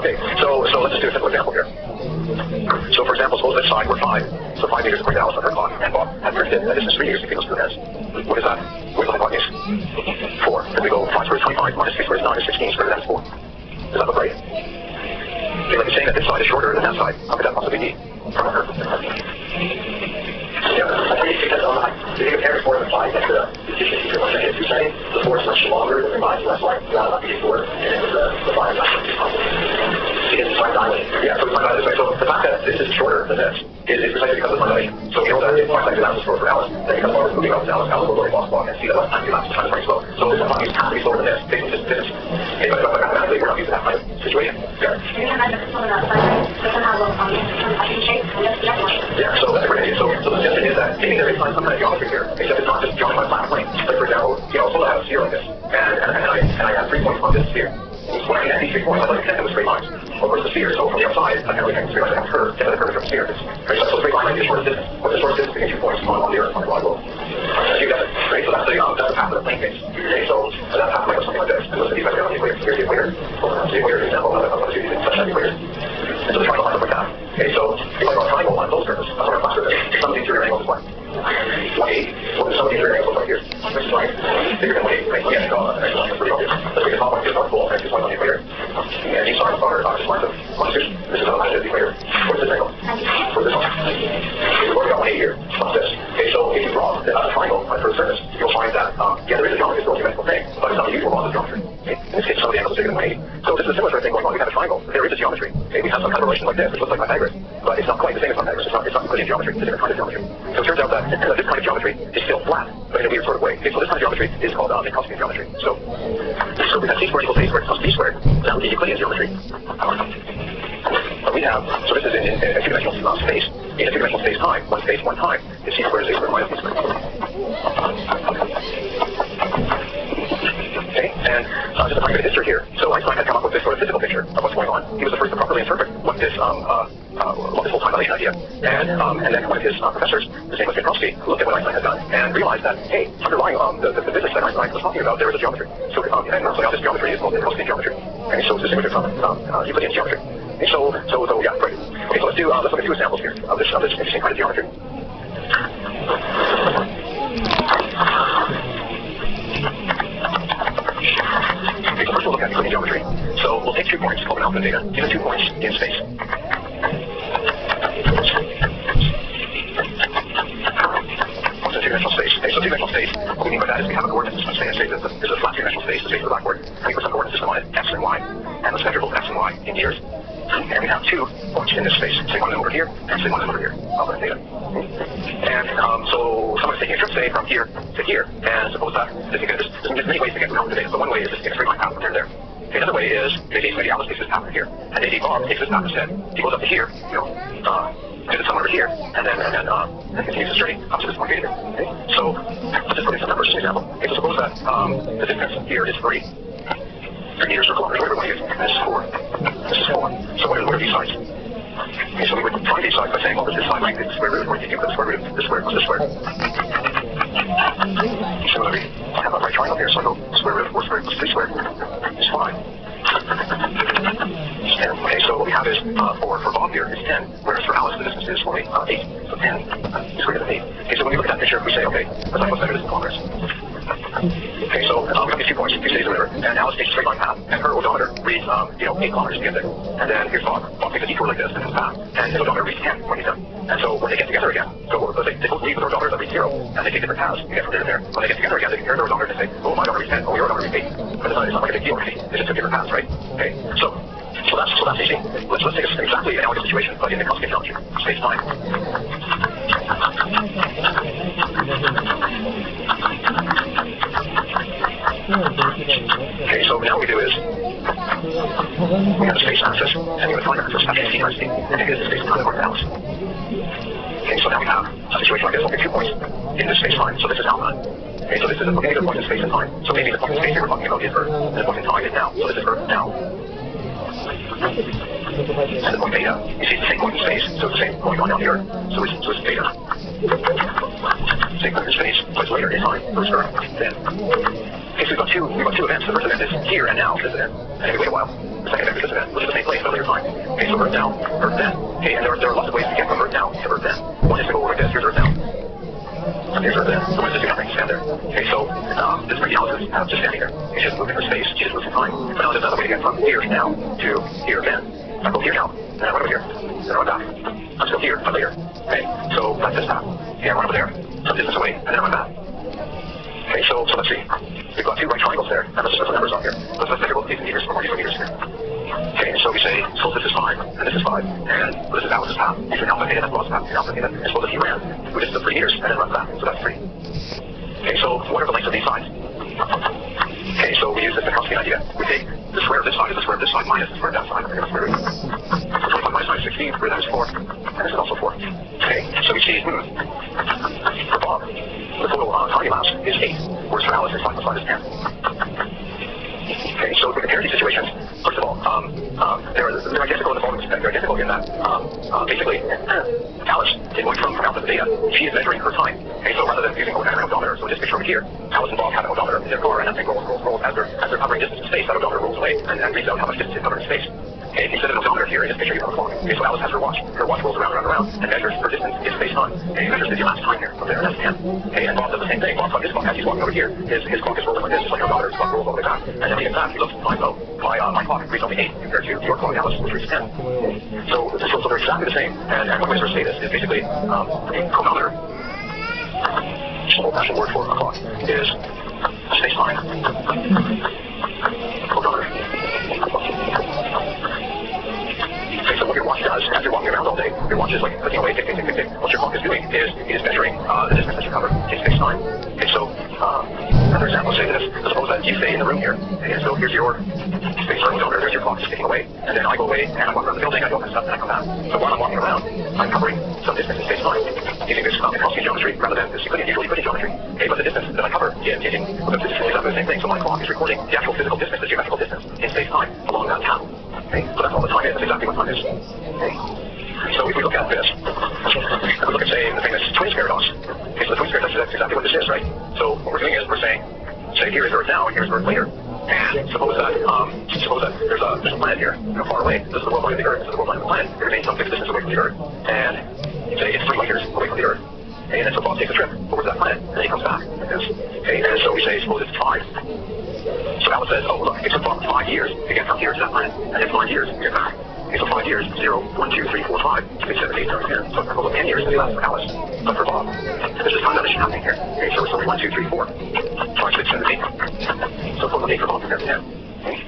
Okay, so let's just do a simple example here. So for example, suppose this side were 5. So 5 meters according to Alice on her clock, and Bob had drifted a distance 3 meters between those two heads. What is that? What is the hypotenuse? 4. Then we go 5 squared is 25, minus 3 squared is 9, is 16, squared is 4. Does that look right? Okay, like you're saying that this side is shorter than that side. How could that possibly be? Yeah, I think because if you compare 4 and 5, that's the efficiency for 1 second, 2 seconds. The 4 is much longer than the 5, so that's why it's not be 4, and then the 5 is not because it's time dilated. Yeah, so it's time dilated. So the fact that this is shorter than this is precisely because of time dilation. So you know that if 5 seconds is for Alice, then because Bob is moving up to Alice will go to Bob and see that less time elapsed, time is very slow. So this hypotenuse has to be slower than this, based on this distance. Okay, but mathematically, we're not using that kind of situation. Yeah. Yeah, so that's a great idea. So the suggestion is that maybe there is some kind of geometry here, except it's not just geometry on a flat plane. Like for example, someone has a sphere like this, and I have 3 points on this sphere. When I connect these 3 points, I'd like to connect them with straight lines. Over the sphere, so from the outside, I can't really connect straight lines. I have a curve, the curve from the sphere. Right, so straight line might be the shortest distance. What's the shortest distance between 2 points on the Earth, on the broad globe? You got it. Right, so that's the path of the plane case. Okay, so that path might look something like this. And listen to you guys on the equator. Here's the equator. The equator is an example of a series of such an equator. And so the triangle lines look like that. Okay, so if I draw a triangle on those curves, that's what I'm class with this. Some of the interior angles look like 180. What does some of the interior angles look like here? This is like bigger than 180. Right, so yeah, that's pretty obvious. Let's make the top one is North Pole and this one on the equator. And these are just lines of longitude. This is on the equator. What's this angle? What's this one? We've already got 180 here. What's this? Okay, so if you draw a triangle on a curved surface, you'll find that, yeah, there is a geometry, it's still a geometrical thing, but it's not the usual laws of geometry. Okay? In this case, some of the angles are bigger than 180. So this is a similar sort of thing going on. We have a triangle. There is a geometry. Okay? We have some kind of relation like this, which looks like Pythagoras, but it's not quite the same as Pythagoras. It's not Euclidean geometry. It's a different kind of geometry. So it turns out that this kind of geometry is still flat, but in a weird sort of way. Okay? So this kind of geometry is called Minkowskian geometry. So we have c squared equals a squared plus b squared. That would be Euclidean geometry. But we have, so this is in a two-dimensional space. In a two-dimensional space-time, one space, one time, is c squared is a squared minus b squared. Okay, and just a tiny bit of history here. So Einstein had come up with this sort of physical picture of what's going on. He was the first to properly interpret what this whole time dilation idea. And then one of his professors, his name was Minkowski, looked at what Einstein had done and realized that, hey, underlying the physics that Einstein was talking about, there was a geometry. So and so now this geometry is called Minkowskian geometry. Okay, so it's distinguished from Euclidean geometry. Okay, so yeah, great. Okay, so let's look at 2 examples here of this interesting kind of geometry. Okay, so first we'll look at Euclidean geometry. So we'll take 2 points called an alpha and beta, given 2 points in space. What's a two-dimensional space? Okay, so two-dimensional space, what we mean by that is we have a coordinate system. Say is a flat two-dimensional space, the space of the blackboard, and we put some coordinate system on it, x and y, and let's measure both x and y in years. And we have 2 points in this space. Say one of them over here, and say one of them over here. Alpha and beta. And so someone's taking a trip, say, from here to here, and suppose that there's many ways to get from alpha to beta. So one way is just to take a straight line path from here to there. Okay, another way is maybe Alice takes this path from here, and maybe Bob takes this path instead. He goes up to here, visits someone over here, and then continues his journey up to this point here. Okay, so let's just put in some numbers as an example. Okay, so suppose that the distance here is 3 meters or kilometers, whatever we want to use. And this is 4. This is 4. So what are these sides? Okay, so we would find these sides by saying, well, this side length is the square root, or you can put the square root of this square plus this square. Similarly, I have a right triangle here, so I go square root of 4 squared plus 3 squared is 5. Okay, so what we have is, for Bob here is 10, whereas for Alice the distance is only 8. So 10 is greater than 8. Okay, so when we look at that picture, we say, okay, let's find what's better than kilometers. Okay, so we have these 2 points, 2 cities or whatever, and Alice takes a straight line path, and her odometer reads, 8 kilometers to get there. And then here's Bob. Bob takes a detour like this in his path, and his odometer reads 10 when he's done. And so when they get together again, so they both leave with their odometers that read 0, and they take different paths to get from there to there. When they get together again, they compare their odometer and say, oh, my odometer reads 10, oh, your odometer reads 8. But it's not like a big deal, right? They just took different paths, right? Okay, so that's easy. Let's take exactly an analogous situation, but in the Minkowskian geometry, space-time. Okay, so now what we do is we have a space axis, and we have a time axis, that's t times t, and it is the space time of Alice. Okay, so now we have a situation like this. Okay, 2 points in this space-time, so this is alpha. Okay, so this is a negative point in space and time. So maybe the point in space here we're talking about is Earth, and the point in time is now. So this is Earth now. And the point beta, you see it's the same point in space, so it's the same going on down here. So it's beta. Same point in space, but it's later in time, so it's Earth then. Okay, Okay, so we've got two events. The first event is here and now, this event. And if we wait a while, the second event is this event, which is the same place, but later time. Okay, so Earth now, Earth then. Okay, and there are lots of ways to get from Earth now to Earth then. One is to go like this, here's Earth now. And here's Earth then. So what does this do? Nothing, stand there. Okay, so this brings Alice just standing there. She doesn't move in her space, she just moves in time. But now there's another way to get from here now to here then. I go here now, and I run over here, then I run back. I'm still here, but later. Okay, so that's this path. Okay, I run over there, some distance away, and then I run back. Okay, so let's see. We've got two right triangles there, and let's just put the numbers on here. Let's measure both these meters for meters here. Okay, so we say, so this is 5, and this is 5, and this is Alice's path. Between alpha theta, that's lost path, between alpha theta, and suppose that he ran, we just the 3 meters, and then runs back, so that's 3. Okay, so what are the lengths of these sides? Okay, so we use this Minkowski idea. We take the square of this side is the square of this side minus the square of that side. We're going to square root. 25 minus 9 is 16, square that is 4, and this is also 4. Okay, so we see, for Bob, the total time elapsed is 8, whereas for Alice, 5 plus 5 is 10. Okay, so if we compare these situations, first of all, they're identical in the following respect. They're identical in that, basically, Alice, in going from alpha to theta, she is measuring her time. Okay, so rather than using an odometer, so in this picture over here, Alice and Bob have an odometer in their car, and that thing rolls as they're covering distance in space, that odometer rolls away and reads out how much distance is covered in space. Okay, instead of an odometer here, in this picture you have a clock. Okay, so Alice has her watch. Her watch rolls around and measures her distance in space-time. Okay, measures the elapsed time here from there, and that's 10. Okay, and Bob does the same thing. Bob's got his clock, as he's walking over here, his clock is rolling like this, just like your odometer, his clock rolls all the way back. And then he gets back, he looks at the time, though, my clock reads only 8 compared to your clock, Alice, which reads 10. So they're exactly the same, and one way to say this is basically, the chronometer, the old-fashioned word for a clock, is space-time. Chronometer. Okay, so what your watch does, as you're walking around all day, your watch is like clicking away, tick, tick, tick, tick, tick. What your clock is doing is measuring the distance that you cover in space-time. Okay, so another example, say this. Suppose that you stay in the room here, and so here's your space-time odometer, there's your clock just ticking away, and then I go away, and I walk around the building, I do all that stuff, and I come back. So while I'm walking around, I'm covering some distance in space-time, using this Minkowski geometry rather than this usually Euclidean geometry. Okay, but the distance that I cover in using the physics is exactly the same thing, so my clock is recording the actual physical distance, the geometrical distance in space-time along that path. Okay, so that's all the time is, that's exactly what time is. Okay. So if we look at this, we look at, say, the famous twins paradox. Okay, so the twins paradox, that's exactly what this is, right? So what we're doing is we're saying, say here is Earth now, and here's Earth later. And suppose that there's a planet here, far away. This is the world line of the Earth, this is the world line of the planet. It remains some fixed distance away from the Earth. And say it's 3 light years away from the Earth. Okay, and then so Bob takes a trip over to that planet, and then he comes back like this. Okay, and so we say, suppose it's 5. So Alice says, oh look, it took Bob 5 years to get from here to that planet, and then 5 years to get back. Okay, so 5 years, 0, 1, 2, 3, 4, 5, 6, 7, 8, 9, 10. So a 10 years is left for Alice, but for Bob, there's just time dilation happening here. Okay, so it's 1, 2, 3, 4, 5, 6, 7, 8. So 4, 8 for Bob compared to 10. Okay?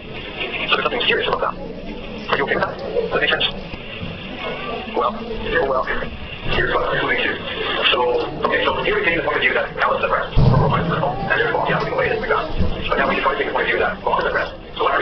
So there's nothing serious about that. Are you okay with that? Does that make sense? Well, here's what I'm going to do. So, okay, so here we take the point of view that Alice is at rest, or Bob is at home, and there's Bob, yeah, moving away, like that. But now we can try to take the point of view that Bob is at rest. So what are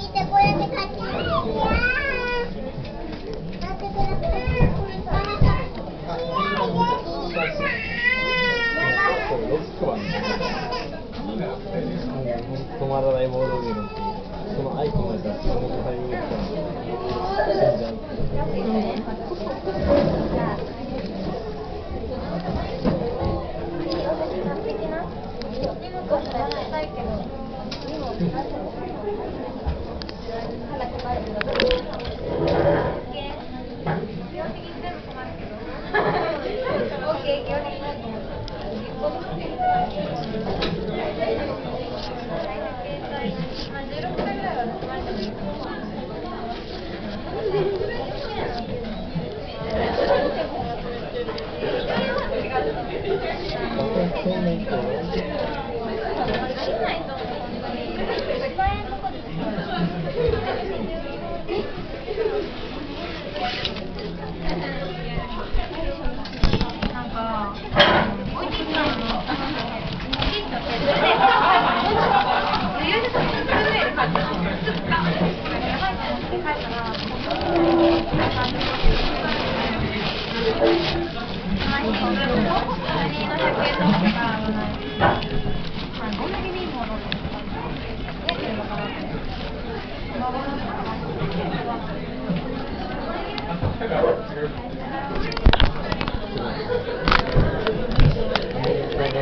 見て、こうやって買っていいよ。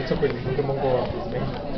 特にポケモン GO はですね。